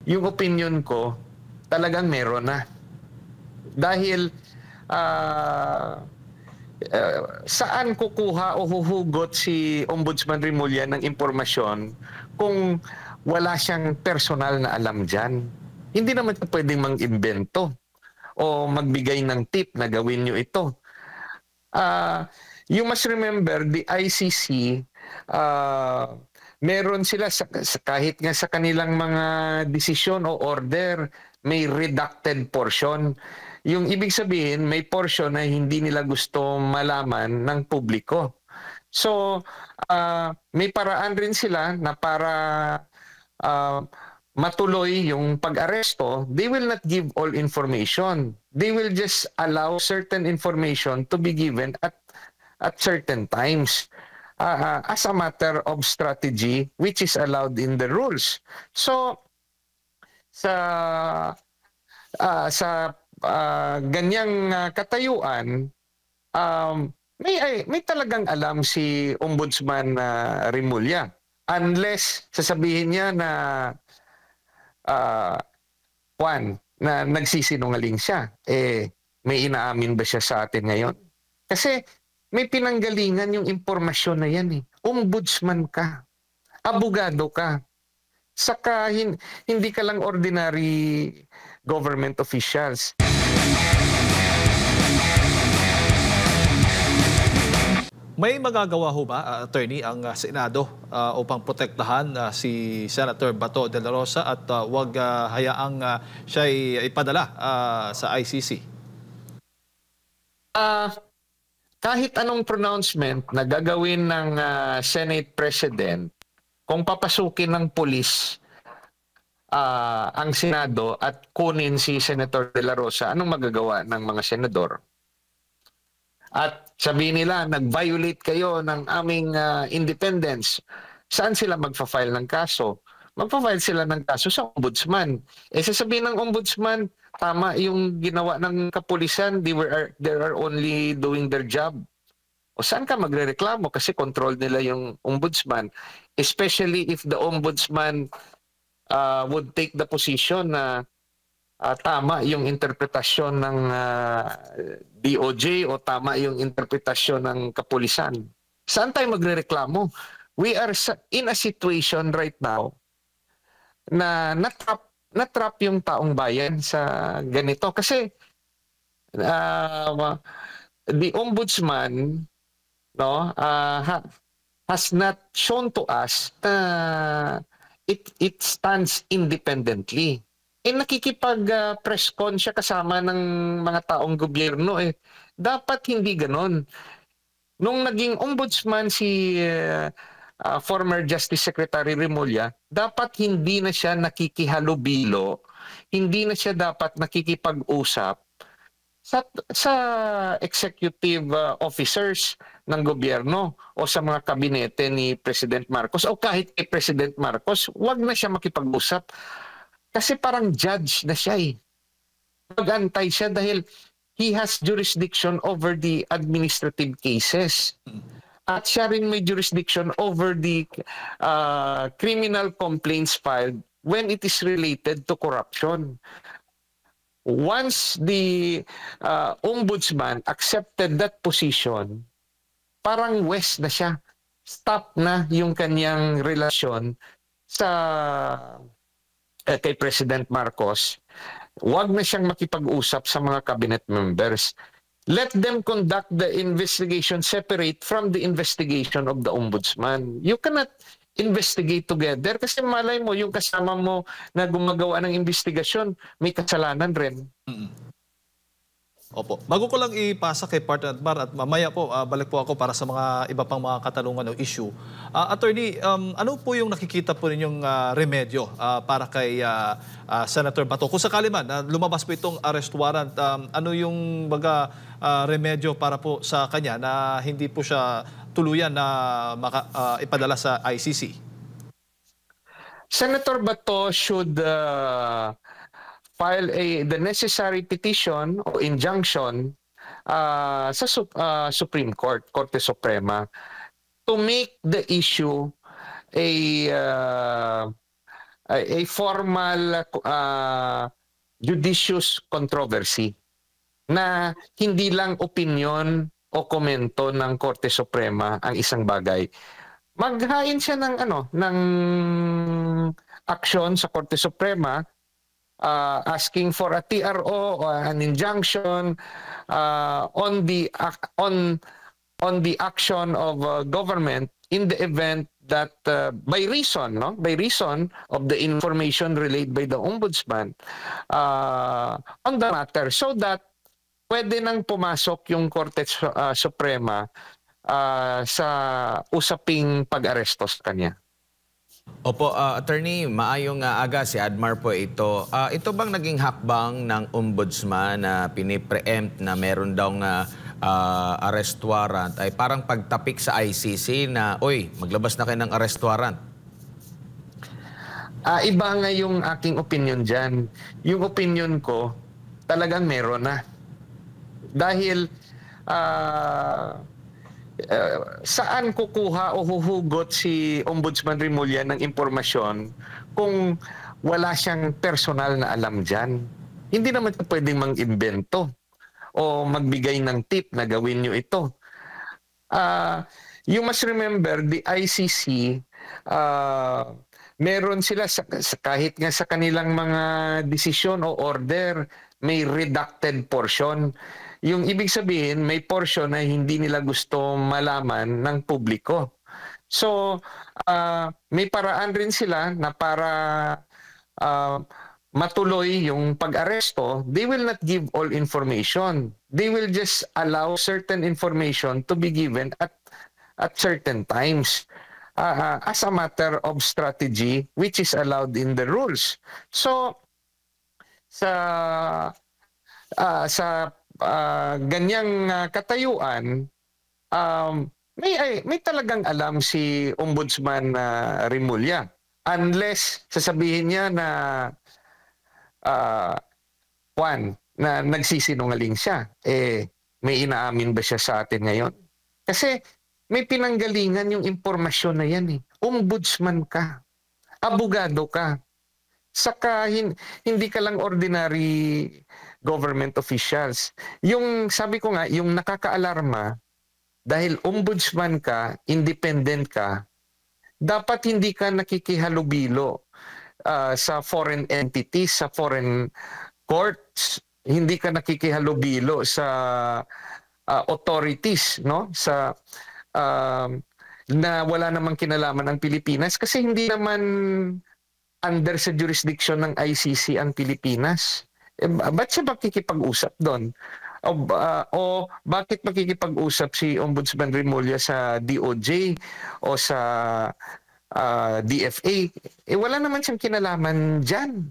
yung opinion ko, talagang meron na. Dahil saan kukuha o huhugot si Ombudsman Remulla ng impormasyon kung wala siyang personal na alam dyan? Hindi naman siya pwedeng mang-imbento o magbigay ng tip na gawin nyo ito. You must remember, the ICC, meron sila, kahit nga sa kanilang mga desisyon o order, may redacted portion. Yung ibig sabihin, may portion na hindi nila gusto malaman ng publiko. So, may paraan rin sila na para matuloy yung pag-aresto. They will not give all information. They will just allow certain information to be given at certain times as a matter of strategy which is allowed in the rules. So, sa ganyang katayuan, may talagang alam si Ombudsman Remulla. Unless sasabihin niya na na nagsisinungaling siya. May inaamin ba siya sa atin ngayon? Kasi may pinanggalingan yung impormasyon na yan. Ombudsman ka. Abogado ka. Saka hindi ka lang ordinary government officials. May magagawa ho ba, Attorney, ang Senado upang protektahan si Senator Bato de la Rosa at wag hayaang siya'y ipadala sa ICC? Kahit anong pronouncement na gagawin ng Senate President, kung papasukin ng pulis ang Senado at kunin si Senator de la Rosa, anong magagawa ng mga senador? At sabihin nila, nag-violate kayo ng aming independence. Saan sila magfa-file ng kaso? Magfa-file sila ng kaso sa ombudsman. Sasabihin ng ombudsman, tama yung ginawa ng kapulisan, they are only doing their job. O saan ka magrereklamo? Kasi control nila yung ombudsman. Especially if the ombudsman would take the position na tama yung interpretasyon ng DOJ o tama yung interpretasyon ng kapulisan. Saan tayo magrereklamo? We are in a situation right now na natrap yung taong bayan sa ganito. Kasi the ombudsman has not shown to us na it stands independently. Nakikipag-press con siya kasama ng mga taong gobyerno. Dapat hindi ganon. Nung naging ombudsman si former Justice Secretary Remulla, dapat hindi na siya nakikihalubilo, hindi na siya dapat nakikipag-usap sa executive officers ng gobyerno o sa mga kabinete ni President Marcos o kahit kay President Marcos, wag na siya makipag-usap. Kasi parang judge na siya Mag-antay siya dahil he has jurisdiction over the administrative cases. At siya rin may jurisdiction over the criminal complaints filed when it is related to corruption. Once the ombudsman accepted that position, parang west na siya. Stop na yung kanyang relasyon kay President Marcos. Huwag na siyang makipag-usap sa mga cabinet members. Let them conduct the investigation separate from the investigation of the ombudsman. You cannot investigate together kasi malay mo yung kasama mo na gumagawa ng investigasyon may kasalanan rin. Opo. Bago ko lang ipasa kay Partner Admar at mamaya po balik po ako para sa mga iba pang mga katanungan o issue. Attorney, ano po yung nakikita po ninyong remedyo para kay Senator Bato? Kung sakali man lumabas po itong arrest warrant, ano yung remedyo para po sa kanya na hindi po siya tuluyan na ipadala sa ICC? Senator Bato should file the necessary petition o injunction sa Supreme Court, Korte Suprema, to make the issue a formal judicious controversy na hindi lang opinion o komento ng Korte Suprema ang isang bagay. Maghain siya ng ng aksyon sa Korte Suprema, asking for a TRO or an injunction on the action of government in the event that by reason of the information relayed by the ombudsman on the matter, so that pwede nang pumasok yung Korte Suprema sa usaping pag-aresto sa kanya. Opo, Attorney, maayong aga, si Admar po ito. Ito bang naging hakbang ng ombudsman na pinipreempt na meron daw arrest warrant ay parang pagtapik sa ICC na, oy, maglabas na kayo ng arrest warrant? Iba nga yung aking opinion dyan. Yung opinion ko, talagang meron na. Dahil saan kukuha o huhugot si Ombudsman Remulla ng impormasyon kung wala siyang personal na alam dyan? Hindi naman pwedeng mang-imbento o magbigay ng tip na gawin nyo ito. You must remember, the ICC, meron sila, kahit nga sa kanilang mga desisyon o order, may redacted portion. Yung ibig sabihin, may portion na hindi nila gusto malaman ng publiko. So, may paraan rin sila na para matuloy yung pag-aresto. They will not give all information. They will just allow certain information to be given at certain times as a matter of strategy, which is allowed in the rules. So, sa ganyang katayuan, may talagang alam si Ombudsman Remulla. Unless sasabihin niya na na nagsisinungaling siya. May inaamin ba siya sa atin ngayon? Kasi may pinanggalingan yung impormasyon na yan. Ombudsman ka. Abogado ka. Saka hindi ka lang ordinary government officials. Yung sabi ko nga, yung nakakaalarma, dahil ombudsman ka, independent ka, dapat hindi ka nakikihalubilo sa foreign entities, sa foreign courts, hindi ka nakikihalubilo sa authorities, no? Sa na wala namang kinalaman ang Pilipinas, kasi hindi naman under sa jurisdiction ng ICC ang Pilipinas. Ba't siya makikipag-usap doon? O bakit makikipag-usap si Ombudsman Remulla sa DOJ o sa DFA? Wala naman siyang kinalaman dyan.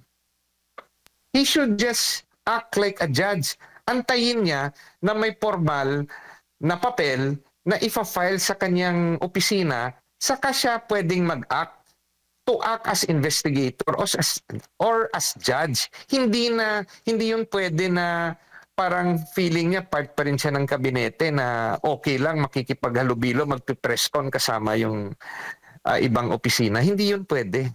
He should just act like a judge. Antayin niya na may formal na papel na ifa-file sa kanyang opisina, saka siya pwedeng mag-act to act as investigator or as judge. Hindi yun pwede na parang feeling niya part pa rin siya ng kabinete na okay lang makikipaghalubilo, magpipress con kasama yung ibang opisina. Hindi yun pwede.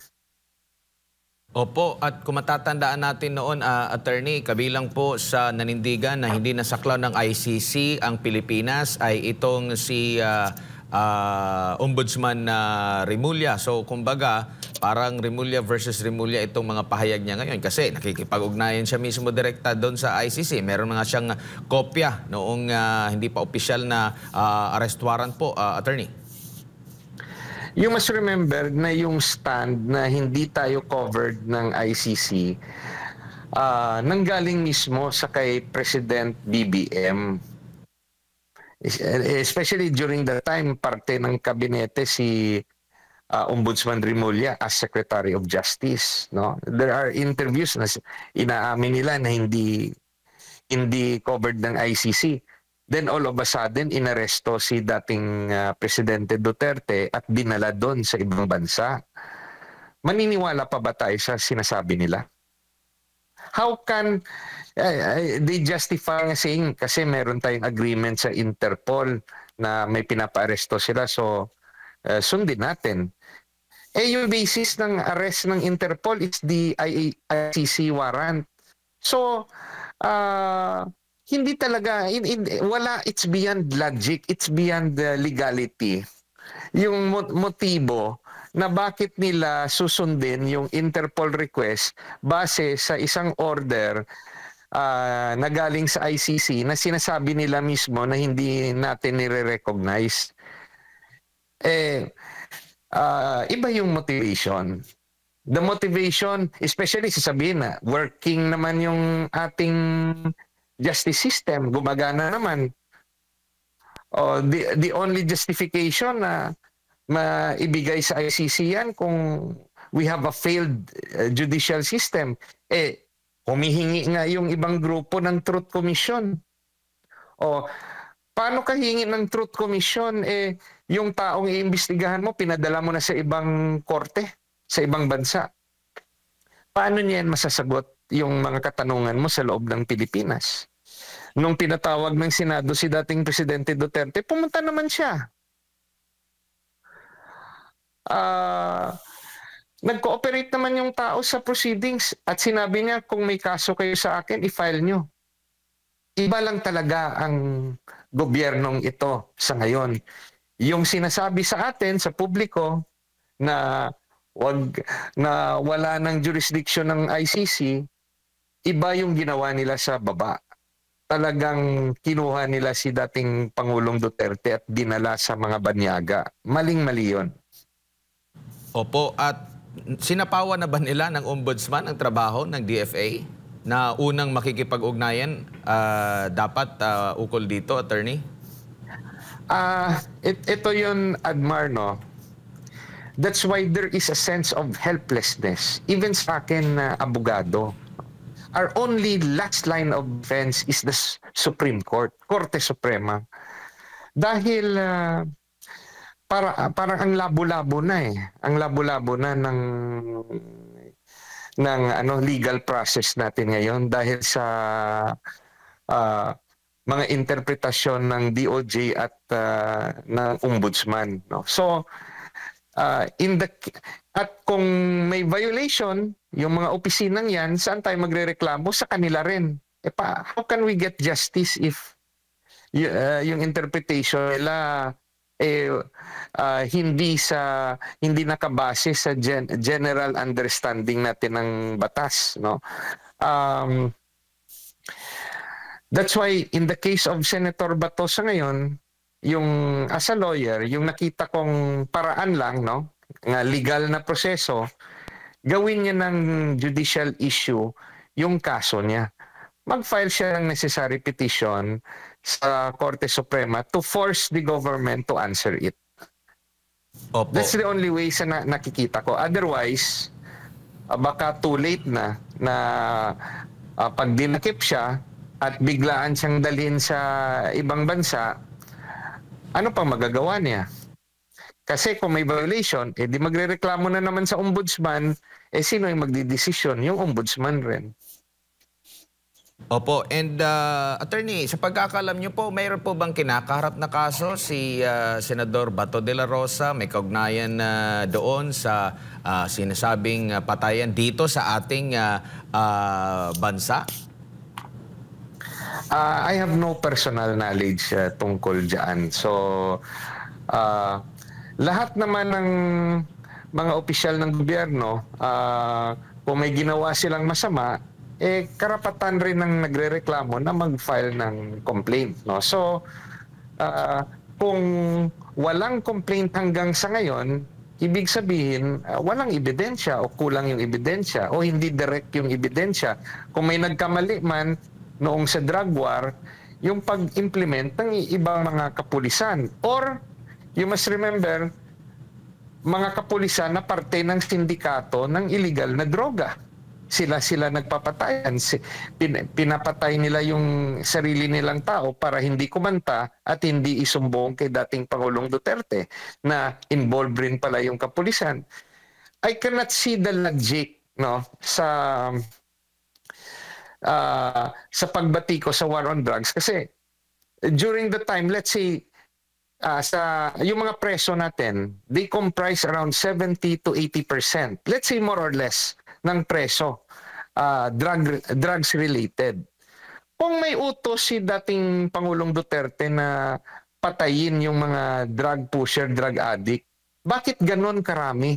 Opo, at kung matatandaan natin noon, Attorney, kabilang po sa nanindigan na hindi nasaklaw ng ICC ang Pilipinas ay itong si Ombudsman Remulla. So, kumbaga, parang Remulla versus Remulla itong mga pahayag niya ngayon kasi nakikipag-ugnayan siya mismo direkta doon sa ICC. Meron nga siyang kopya noong hindi pa opisyal na arrest warrant po, Attorney. You must remember na yung stand na hindi tayo covered ng ICC nanggaling mismo sa kay President BBM. Especially during the time, parte ng kabinete si Ombudsman Remulla as Secretary of Justice. No? There are interviews na inaamin nila na hindi covered ng ICC. Then all of a sudden, inaresto si dating Presidente Duterte at dinala doon sa ibang bansa. Maniniwala pa ba tayo sa sinasabi nila? How can they justify saying kasi meron tayong agreement sa Interpol na may pinapaaresto sila, so sundin natin. yung basis ng arrest ng Interpol is the ICC warrant. So, hindi talaga, wala, it's beyond logic, it's beyond legality. Yung motibo na bakit nila susundin yung Interpol request base sa isang order na galing sa ICC na sinasabi nila mismo na hindi natin nire-recognize. Iba yung motivation. The motivation, especially sasabihin na working naman yung ating justice system, gumagana naman. The only justification na maibigay sa ICC yan kung we have a failed judicial system. Humihingi nga yung ibang grupo ng Truth Commission. Paano ka hingi ng Truth Commission? Yung taong iimbestigahan mo, pinadala mo na sa ibang korte, sa ibang bansa. Paano niyan masasagot yung mga katanungan mo sa loob ng Pilipinas? Nung pinatawag ng Senado si dating Presidente Duterte, pumunta naman siya. Nag-cooperate naman yung tao sa proceedings at sinabi niya, kung may kaso kayo sa akin, i-file nyo. Iba lang talaga ang gobyernong ito sa ngayon. Yung sinasabi sa atin, sa publiko, na wala ng jurisdiction ng ICC, iba yung ginawa nila sa baba. Talagang kinuha nila si dating Pangulong Duterte at dinala sa mga banyaga. Maling-mali yun. Opo, at sinapawan na ba nila ng ombudsman ang trabaho ng DFA na unang makikipag-ugnayan dapat ukol dito, attorney? Ito yun, Admar, no? That's why there is a sense of helplessness. Even sa akin na abogado, our only last line of defense is the Supreme Court, Korte Suprema. Dahil parang ang labo-labo na Ang labo-labo na ng legal process natin ngayon dahil sa mga interpretasyon ng DOJ at ng ombudsman, no? So at kung may violation yung mga opisinang yan, saan tayo magrereklamo? Sa kanila rin. How can we get justice if yung interpretation nila hindi nakabase sa general understanding natin ng batas, no? That's why in the case of Senator Bato sa ngayon, yung as a lawyer, yung nakita kong paraan lang, no, nga legal na proseso, gawin niya ng judicial issue yung kaso niya. Mag-file siya ng necessary petition sa Korte Suprema to force the government to answer it. Opo. That's the only way sa nakikita ko. Otherwise, baka too late na pag dinakip siya at biglaan siyang dalhin sa ibang bansa, ano pang magagawa niya? Kasi kung may violation, di magrereklamo na naman sa ombudsman, sino yung magdidesisyon? Yung ombudsman rin. Opo, and attorney, sa pagkakalam niyo po, mayroon po bang kinakaharap na kaso si Senador Bato de la Rosa? May kaugnayan doon sa sinasabing patayan dito sa ating bansa? I have no personal knowledge tungkol dyan. So, lahat naman ng mga opisyal ng gobyerno, kung may ginawa silang masama, karapatan rin ng nagrereklamo na mag-file ng complaint, no? So, kung walang complaint hanggang sa ngayon, ibig sabihin, walang ebidensya o kulang yung ebidensya o hindi direct yung ebidensya. Kung may nagkamali man noong sa drug war, yung pag-implement ng ibang mga kapulisan. Or, you must remember, mga kapulisan na parte ng sindikato ng illegal na droga. Sila nagpapatayan. Pinapatay nila yung sarili nilang tao para hindi kumanta at hindi isumbong kay dating Pangulong Duterte na involved rin pala yung kapulisan. I cannot see the logic, no, sa pagbati ko sa war on drugs kasi during the time, let's say yung mga preso natin, they comprise around 70 to 80%. Let's say more or less ng preso, drugs related. Kung may utos si dating Pangulong Duterte na patayin yung mga drug pusher, drug addict, bakit ganon karami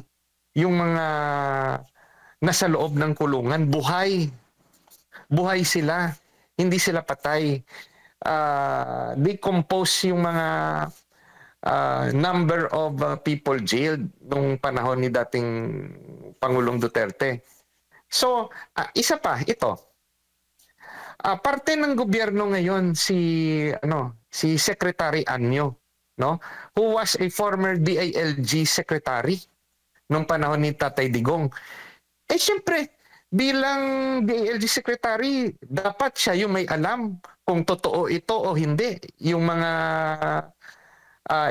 yung mga nasa loob ng kulungan? Buhay. Buhay sila. Hindi sila patay. They compose yung mga number of people jailed nung panahon ni dating Pangulong Duterte. So, isa pa, ito. Parte ng gobyerno ngayon si Secretary Anyo, no? Who was a former DILG secretary nung panahon ni Tatay Digong. Siyempre, bilang DILG secretary, dapat siya yung may alam kung totoo ito o hindi. Yung mga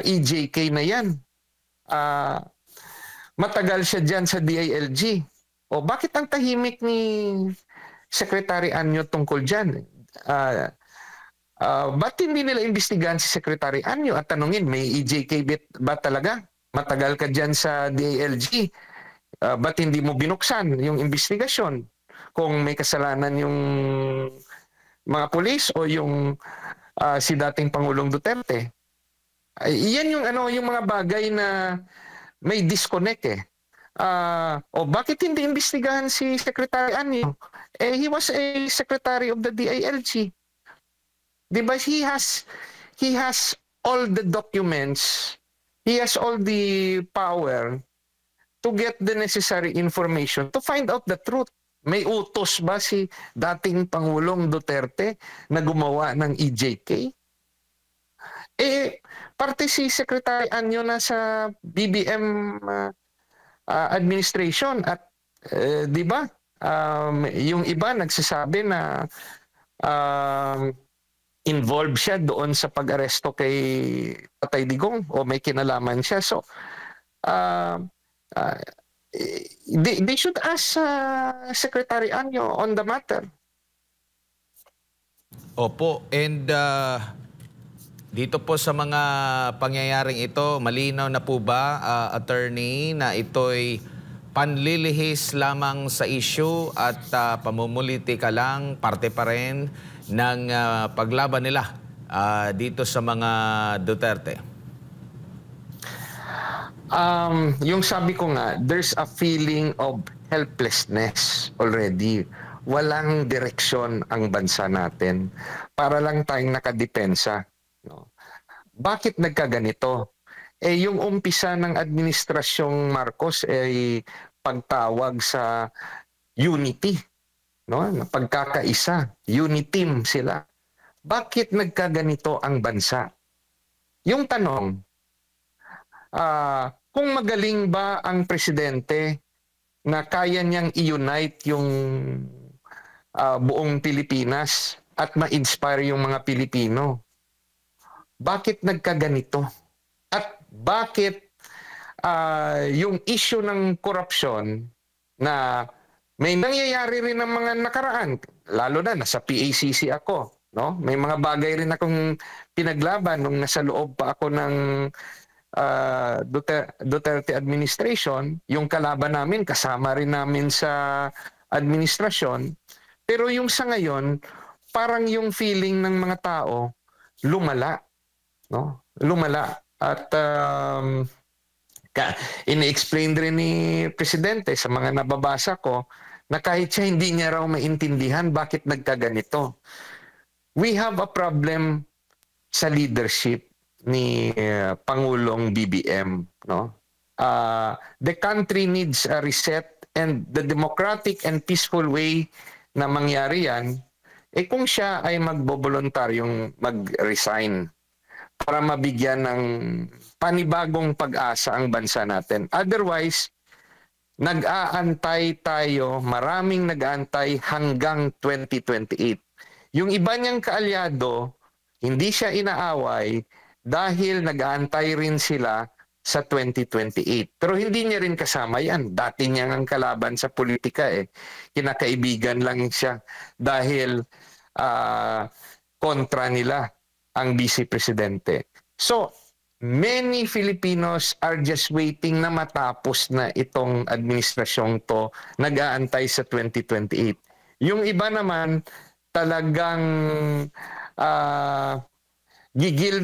EJK na yan. Matagal siya dyan sa DILG. O bakit ang tahimik ni Secretary Anyo tungkol dyan? Ba't hindi nila imbestigahan si Secretary Anyo at tanungin, may EJK ba talaga? Matagal ka dyan sa DILG. Ba't hindi mo binuksan yung investigasyon? Kung may kasalanan yung mga pulis o yung si dating Pangulong Duterte. Yan yung mga bagay na may disconnect eh. Bakit hindi imbestigahan si Secretary Anyo? He was a secretary of the DILG. Diba? He has all the documents. He has all the power to get the necessary information to find out the truth. May utos ba si dating Pangulong Duterte na gumawa ng EJK? Parte si Secretary Anyo na sa BBM administration at di ba? Yung iba nagsasabi na involved siya doon sa pag-aresto kay Tatay Digong o may kinalaman siya. So, they should ask Secretary Anyo on the matter. Opo, and dito po sa mga pangyayaring ito, malinaw na po ba, attorney, na ito'y panlilihis lamang sa issue at pamumulitika lang, parte pa rin ng paglaban nila dito sa mga Duterte? Yung sabi ko nga, there's a feeling of helplessness already. Walang direksyon ang bansa natin. Para lang tayong nakadepensa. No? Bakit nagkaganito? Yung umpisa ng administrasyong Marcos ay pagtawag sa unity, no? Pagkakaisa, uniteam sila. Bakit nagkaganito ang bansa? Yung tanong, kung magaling ba ang presidente na kaya niyang i-unite yung buong Pilipinas at ma-inspire yung mga Pilipino, bakit nagkaganito? At bakit yung issue ng korupsyon na may nangyayari rin ng mga nakaraan, lalo na nasa PACC ako, no? May mga bagay rin akong pinaglaban nung nasa loob pa ako ng Duterte administration. Yung kalaban namin, kasama rin namin sa administrasyon. Pero yung sa ngayon, parang yung feeling ng mga tao, lumala. No? Lumala. At ini-explain rin ni Presidente sa mga nababasa ko na kahit siya hindi niya raw maintindihan bakit nagkaganito. We have a problem sa leadership ni Pangulong BBM. No? The country needs a reset, and the democratic and peaceful way na mangyari yan, kung siya ay magboboluntaryong mag-resign para mabigyan ng panibagong pag-asa ang bansa natin. Otherwise, nag-aantay tayo, maraming nag-aantay hanggang 2028. Yung iba niyang kaalyado, hindi siya inaaway dahil nag-aantay rin sila sa 2028. Pero hindi niya rin kasama yan. Dati niya ang kalaban sa politika Kinakaibigan lang siya dahil kontra nila ang vice presidente. So, many Filipinos are just waiting na matapos na itong administrasyong to, nag-aantay sa 2028. Yung iba naman, talagang gigil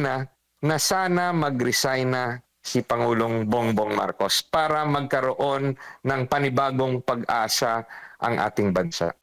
na sana mag-resign na si Pangulong Bongbong Marcos para magkaroon ng panibagong pag-asa ang ating bansa.